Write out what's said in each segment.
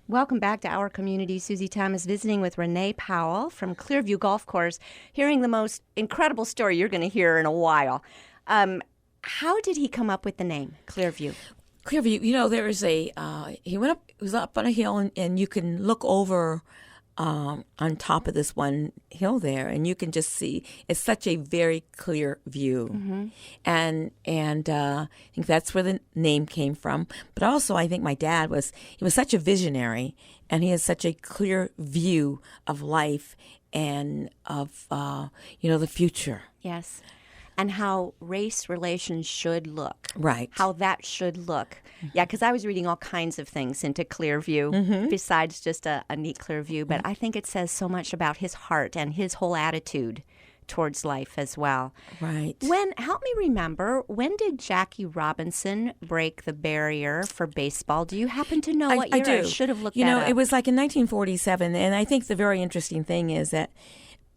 Welcome back to Our Community. Susie Thomas visiting with Renee Powell from Clearview Golf Course, hearing the most incredible story you're going to hear in a while. How did he come up with the name, Clearview? Clearview, there is he was up on a hill, and you can look over on top of this one hill there, and you can just see it's such a very clear view. Mm-hmm. And I think that's where the name came from. But also, I think my dad was such a visionary, and he has such a clear view of life and of the future. Yes. And how race relations should look. Right. How that should look. Yeah, because I was reading all kinds of things into Clearview, besides just a neat Clearview. But I think it says so much about his heart and his whole attitude towards life as well. Right. Help me remember, when did Jackie Robinson break the barrier for baseball? Do you happen to know what year? I do. I should have looked that up. It was like in 1947. And I think the very interesting thing is that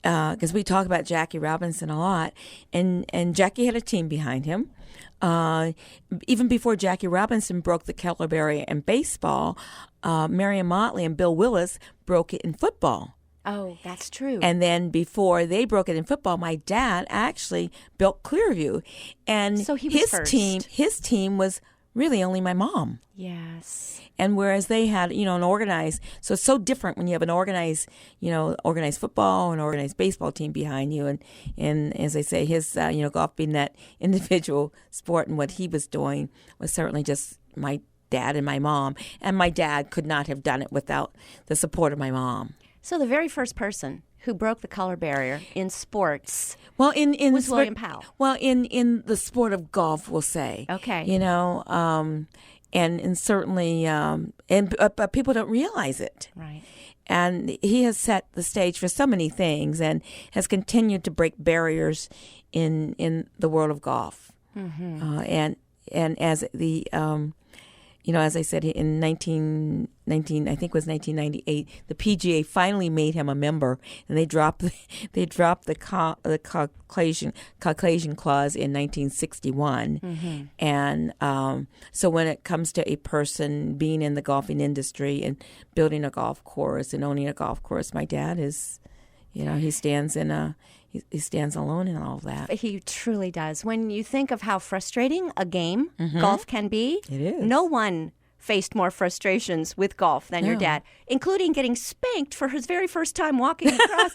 because we talk about Jackie Robinson a lot, and Jackie had a team behind him. Even before Jackie Robinson broke the Keller barrier in baseball, Marion Motley and Bill Willis broke it in football. Oh, that's true. And then before they broke it in football, my dad actually built Clearview, and so he was first. His team was really only my mom. Yes. And whereas they had, an organized, so it's so different when you have an organized football and organized baseball team behind you. And as I say, his, golf being that individual sport, and what he was doing was certainly just my dad and my mom. And my dad could not have done it without the support of my mom. So the very first person who broke the color barrier in sports was William Powell. Well, in the sport of golf, we'll say. Okay. And certainly, but people don't realize it. Right. And he has set the stage for so many things, and has continued to break barriers in the world of golf. Mm-hmm. And as the as I said, in 1998, the PGA finally made him a member, and they dropped the Caucasian clause in 1961. Mm-hmm. And so when it comes to a person being in the golfing industry and building a golf course and owning a golf course, my dad is, he stands he stands alone in all of that. He truly does. When you think of how frustrating a game golf can be, it is. No one faced more frustrations with golf than your dad, including getting spanked for his very first time walking across.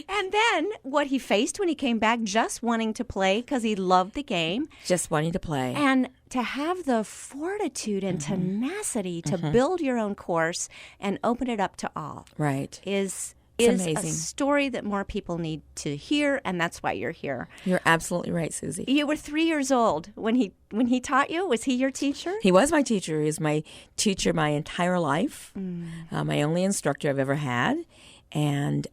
And then what he faced when he came back, just wanting to play because he loved the game. Just wanting to play. And to have the fortitude and tenacity to build your own course and open it up to all. Right. Is amazing. A story that more people need to hear, and that's why you're here. You're absolutely right, Susie. You were 3 years old when he taught you. Was he your teacher? He was my teacher. He was my teacher my entire life, my only instructor I've ever had. And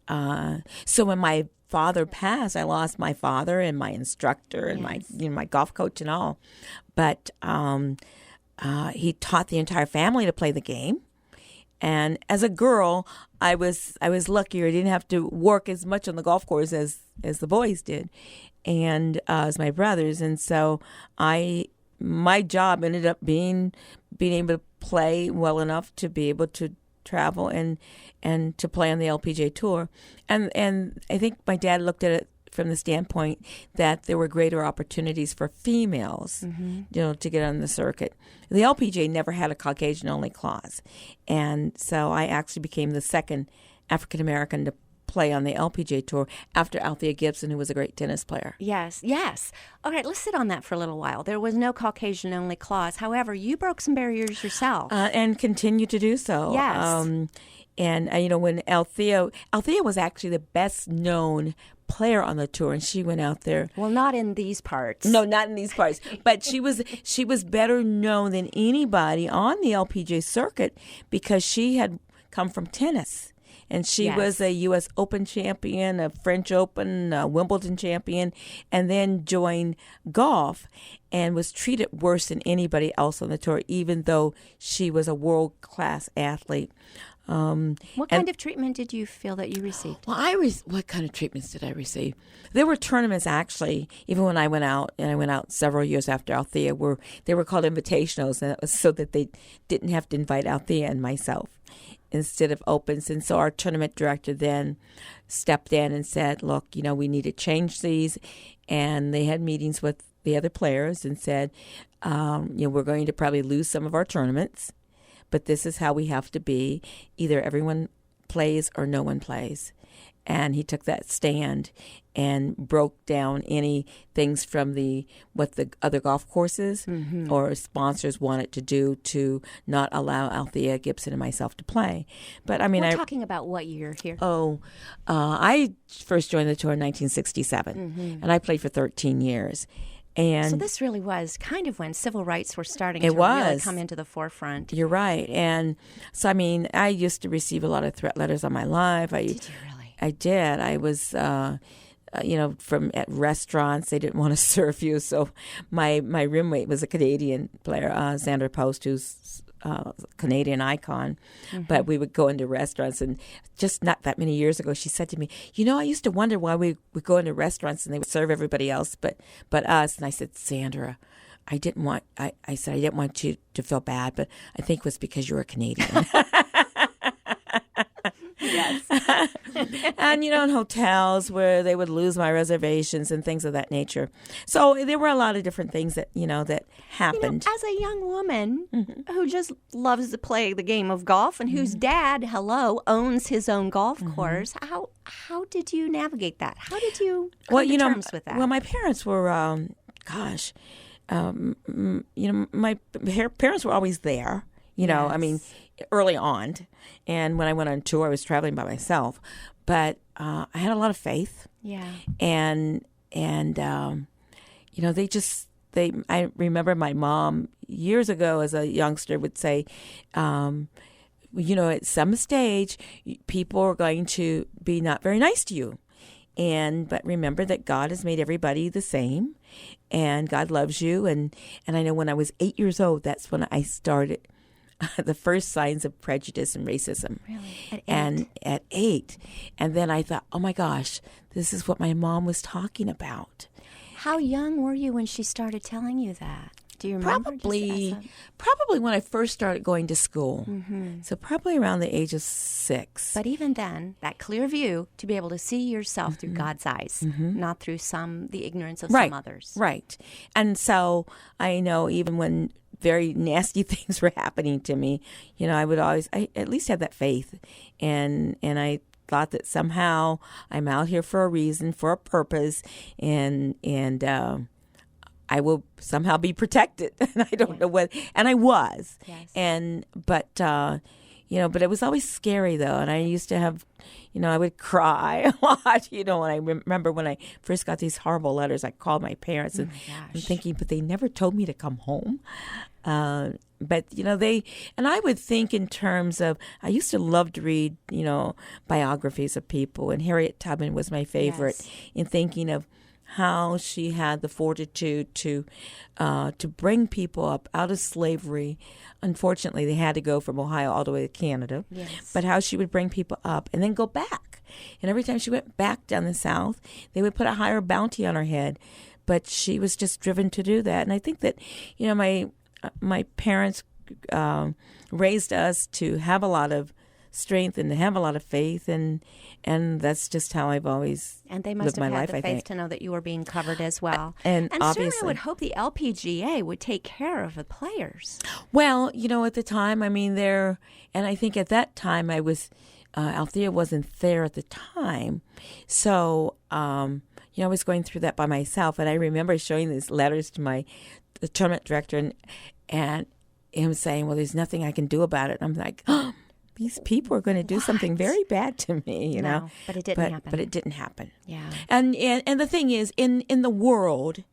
so when my father passed, I lost my father and my instructor and my golf coach and all. But he taught the entire family to play the game. And as a girl, I was luckier. I didn't have to work as much on the golf course as the boys did, and as my brothers. And so my job ended up being able to play well enough to be able to travel and to play on the LPGA Tour. And I think my dad looked at it from the standpoint that there were greater opportunities for females, to get on the circuit. The LPGA never had a Caucasian-only clause, and so I actually became the second African-American to play on the LPGA Tour after Althea Gibson, who was a great tennis player. Yes. All right, let's sit on that for a little while. There was no Caucasian-only clause. However, you broke some barriers yourself. And continue to do so. Yes. When Althea was actually the best-known player on the tour, and she went out there. Well, not in these parts. No, not in these parts. But she was better known than anybody on the LPGA circuit because she had come from tennis. And she was a U.S. Open champion, a French Open, a Wimbledon champion, and then joined golf and was treated worse than anybody else on the tour, even though she was a world-class athlete. What kind of treatment did you feel that you received? Well, what kind of treatments did I receive? There were tournaments, actually, even when I went out, and I went out several years after Althea, they were called invitationals, and it was so that they didn't have to invite Althea and myself instead of opens. And so our tournament director then stepped in and said, look, we need to change these. And they had meetings with the other players and said, we're going to probably lose some of our tournaments, but this is how we have to be. Either everyone plays or no one plays. And he took that stand and broke down any things from what the other golf courses or sponsors wanted to do to not allow Althea Gibson and myself to play. But I mean, we're talking about what year here? I first joined the tour in 1967, and I played for 13 years. And so this really was kind of when civil rights were starting to really come into the forefront. You're right. And so, I mean, I used to receive a lot of threat letters on my life. Did you really? I did. I was, from at restaurants, they didn't want to serve you. So my roommate was a Canadian player, Sandra Post, who's a Canadian icon. But we would go into restaurants, and just not that many years ago, she said to me, I used to wonder why we would go into restaurants and they would serve everybody else but us. And I said, Sandra, I didn't want you to feel bad, but I think it was because you were a Canadian. Yes. And, in hotels where they would lose my reservations and things of that nature. So there were a lot of different things that, that happened. As a young woman who just loves to play the game of golf and whose dad, owns his own golf course, how did you navigate that? How did you come to terms with that? Well, my parents were, my parents were always there. Yes. I mean, early on. And when I went on tour, I was traveling by myself. But I had a lot of faith. Yeah. And I remember my mom years ago as a youngster would say, at some stage, people are going to be not very nice to you. But remember that God has made everybody the same, and God loves you. And I know when I was 8 years old, that's when I started the first signs of prejudice and racism. Really? At 8. And then I thought, oh my gosh, this is what my mom was talking about. How young were you when she started telling you that? Do you remember? Probably when I first started going to school. So probably around the age of 6. But even then, that clear view to be able to see yourself through God's eyes, not through the ignorance of some others. Right. And so I know even when very nasty things were happening to me, I would always, I at least have that faith. And I thought that somehow I'm out here for a reason, for a purpose, and I will somehow be protected. And I don't know what, and I was. Yes. But it was always scary though. And I used to have, I would cry a lot, and I remember when I first got these horrible letters, I called my parents and I'm thinking, but they never told me to come home. But, and I would think in terms of, I used to love to read, biographies of people, and Harriet Tubman was my favorite in thinking of how she had the fortitude to bring people up out of slavery. Unfortunately, they had to go from Ohio all the way to Canada. Yes. But how she would bring people up and then go back. And every time she went back down the South, they would put a higher bounty on her head. But she was just driven to do that. And I think that, my parents raised us to have a lot of strength and to have a lot of faith, and that's just how I've always and they must lived my have had life, the I faith think. to know that you were being covered as well. And obviously, certainly I would hope the LPGA would take care of the players. Well, at the time, I mean, and I think at that time I was, Althea wasn't there at the time, so I was going through that by myself, and I remember showing these letters to the tournament director, and him saying, "Well, there's nothing I can do about it." And I'm like, "Oh, these people are going to do something very bad to me," No, but it didn't happen. But it didn't happen. Yeah. And the thing is, in the world,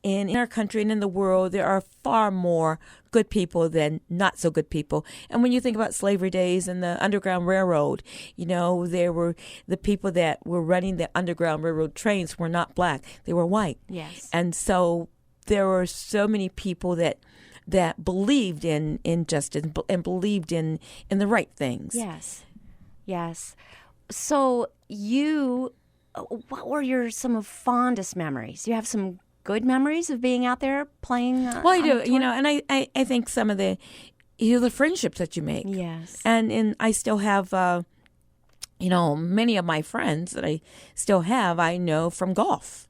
in our country and in the world, there are far more good people than not so good people. And when you think about slavery days and the Underground Railroad, there were the people that were running the Underground Railroad trains were not black; they were white. Yes. And so there were so many people that that believed in justice and believed in the right things. Yes. Yes. So what were some of fondest memories? You have some good memories of being out there playing? Well, I do, and I think some of the friendships that you make. Yes. And I still have, many of my friends that I still have, I know from golf.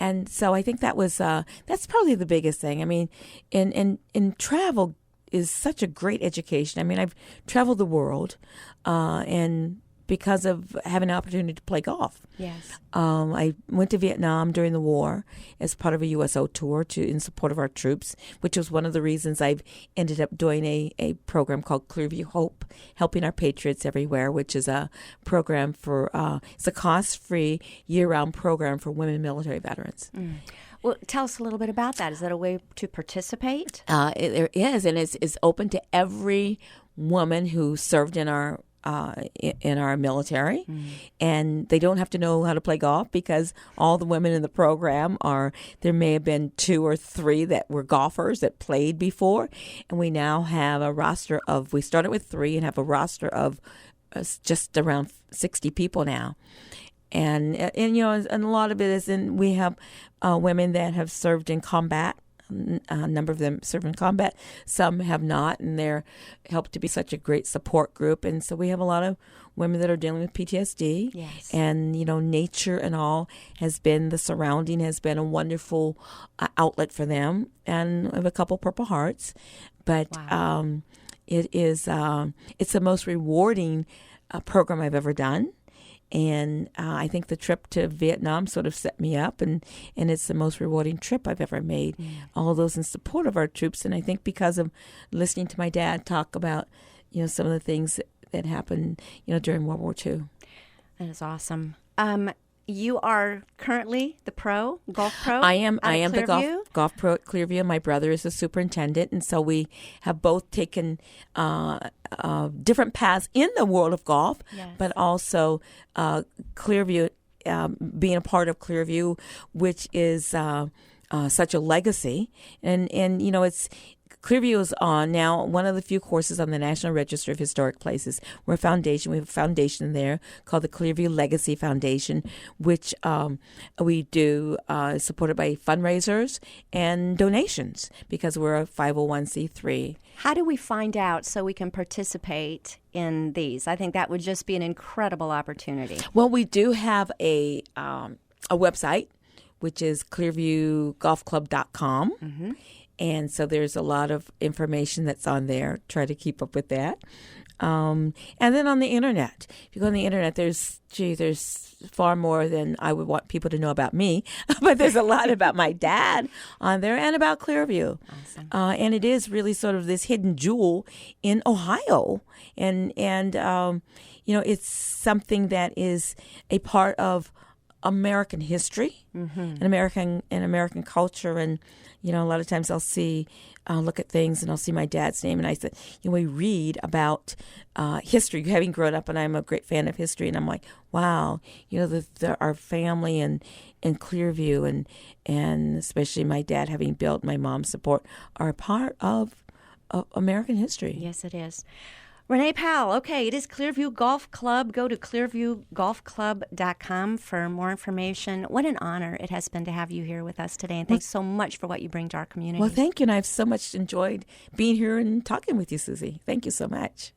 And so I think that's probably the biggest thing. I mean, in travel is such a great education. I mean, I've traveled the world, and because of having an opportunity to play golf. Yes. I went to Vietnam during the war as part of a USO tour in support of our troops, which was one of the reasons I've ended up doing a program called Clearview Hope, Helping Our Patriots Everywhere, which is a program it's a cost-free, year-round program for women military veterans. Mm. Well, tell us a little bit about that. Is that a way to participate? There is, and it's open to every woman who served in our military, and they don't have to know how to play golf because all the women in the program there may have been 2 or 3 that were golfers that played before, and we now have we started with 3 and have a roster of just around 60 people now. And a lot of it is we have women that have served in combat. A number of them serve in combat. Some have not, and they're helped to be such a great support group. And so we have a lot of women that are dealing with PTSD. Yes. And, nature and all the surrounding has been a wonderful outlet for them. And I have a couple Purple Hearts. But wow. It's the most rewarding program I've ever done. And I think the trip to Vietnam sort of set me up, and it's the most rewarding trip I've ever made. All of those in support of our troops, and I think because of listening to my dad talk about, some of the things that happened, during World War II. That is awesome. You are currently the golf pro? I am the golf pro at Clearview. My brother is the superintendent, and so we have both taken different paths in the world of golf, yes. but also Clearview, being a part of Clearview, which is such a legacy. And it's Clearview is now one of the few courses on the National Register of Historic Places. We're a foundation. We have a foundation there called the Clearview Legacy Foundation, which we do supported by fundraisers and donations because we're a 501c3. How do we find out so we can participate in these? I think that would just be an incredible opportunity. Well, we do have a website, which is clearviewgolfclub.com. Mm-hmm. And so there's a lot of information that's on there. Try to keep up with that. And then on the internet, if you go on the internet, there's far more than I would want people to know about me. But there's a lot about my dad on there and about Clearview. Awesome. And it is really sort of this hidden jewel in Ohio. And it's something that is a part of American history, and American culture. And a lot of times I'll look at things and I'll see my dad's name, and I said, we read about history, having grown up, and I'm a great fan of history, and I'm like, wow, our family and Clearview and especially my dad having built my mom's support are a part of American history. Yes, it is. Renee Powell, okay, it is Clearview Golf Club. Go to clearviewgolfclub.com for more information. What an honor it has been to have you here with us today, and thanks so much for what you bring to our community. Well, thank you, and I've so much enjoyed being here and talking with you, Susie. Thank you so much.